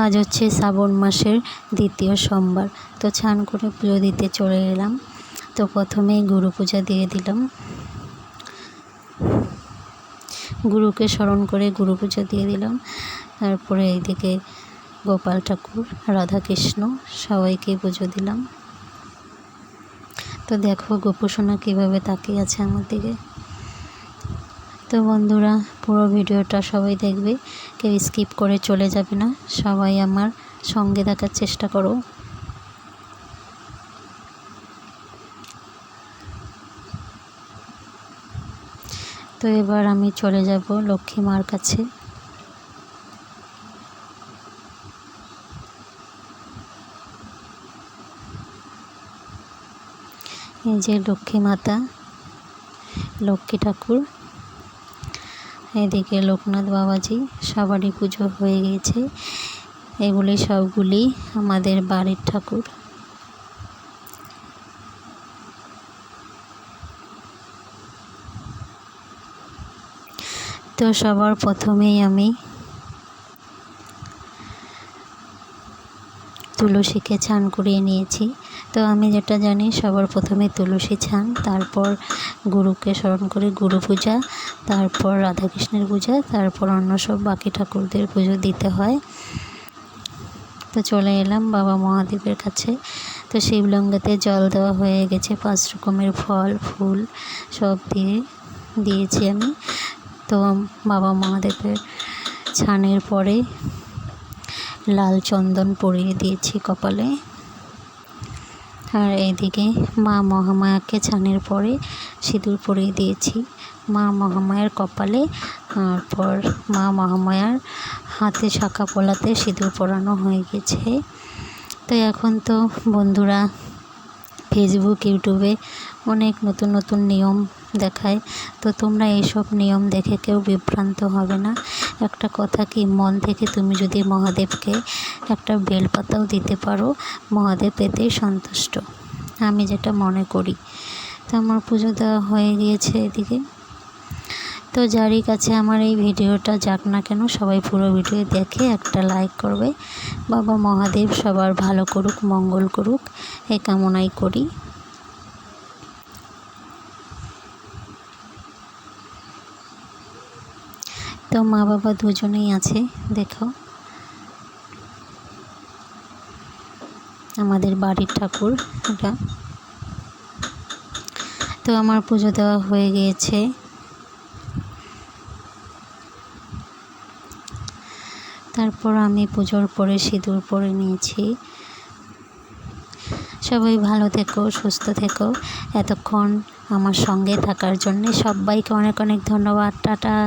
আজ হচ্ছে শ্রাবণ মাসের দ্বিতীয় সোমবার। তো স্নান করে পুজো দিতে চলে এলাম। তো প্রথমেই গুরু পূজা দিয়ে দিলাম, গুরুকে স্মরণ করে গুরু পূজা দিয়ে দিলাম। তারপরে এইদিকে গোপাল ঠাকুর, রাধাকৃষ্ণ সবাইকে পুজো দিলাম। তো দেখো গোপুসোনা কীভাবে তাকিয়ে আছে আমার দিকে। তো বন্ধুরা, পুরো ভিডিওটা সবাই দেখবে, কেউ স্কিপ করে চলে যাবে না, সবাই আমার সঙ্গে থাকার চেষ্টা করো। তো এবার আমি চলে যাব লক্ষ্মী মার কাছে। এই যে লক্ষ্মী মাতা, লক্ষ্মী ঠাকুর, এদিকে লোকনাথ বাবাজি, সবারই পুজো হয়ে গিয়েছে। এগুলি সবগুলি আমাদের বাড়ির ঠাকুর। তো সবার প্রথমেই আমি তুলসীকে স্নান করিয়ে নিয়েছি। তো আমি যেটা জানি, সবার প্রথমে তুলসী স্নান, তারপর গুরুকে স্মরণ করে গুরু পূজা, তারপর রাধাকৃষ্ণের পূজা, তারপর অন্য সব বাকি ঠাকুরদের পুজো দিতে হয়। তো চলে এলাম বাবা মহাদেবের কাছে। তো শিবলিঙ্গতে জল দেওয়া হয়ে গেছে, 5 রকমের ফল ফুল সব দিয়েছি আমি। তো বাবা মহাদেবের স্নানের পরে লাল চন্দন পরিয়ে দিয়েছি কপালে। আর এইদিকে মা মহামায়াকে স্নানের পরে সিঁদুর পরিয়ে দিয়েছি মা মহামায়ার কপালে। তারপর মা মহামায়ার হাতে শাঁখা পলাতে সিঁদুর পরানো হয়ে গেছে। তো এখন তো বন্ধুরা ফেসবুক ইউটিউবে অনেক নতুন নতুন নিয়ম দেখায়। তো তোমরা এইসব নিয়ম দেখে কেউ বিভ্রান্ত হবে না। একটা কথা কি, মন থেকে তুমি যদি মহাদেবকে একটা বেলপাতাও দিতে পারো, মহাদেব এতেই সন্তুষ্ট, আমি যেটা মনে করি। তো আমার পুজো দেওয়া হয়ে গিয়েছে এদিকে। তো যারই কাছে আমার এই ভিডিওটা যাক না কেন, সবাই পুরো ভিডিও দেখে একটা লাইক করবে। বাবা মহাদেব সবার ভালো করুক, মঙ্গল করুক, এই কামনাই করি। তো মা বাবা দুজনেই আছে, দেখো আমাদের বাড়ির ঠাকুর এটা। তো আমার পুজো দেওয়া হয়ে গিয়েছে। তারপর আমি পুজোর পরে সিঁদুর পরে নিয়েছি। সবাই ভালো থেকো, সুস্থ থেকো। এতক্ষণ আমার সঙ্গে থাকার জন্যে সবাইকে অনেক অনেক ধন্যবাদ। টাটা।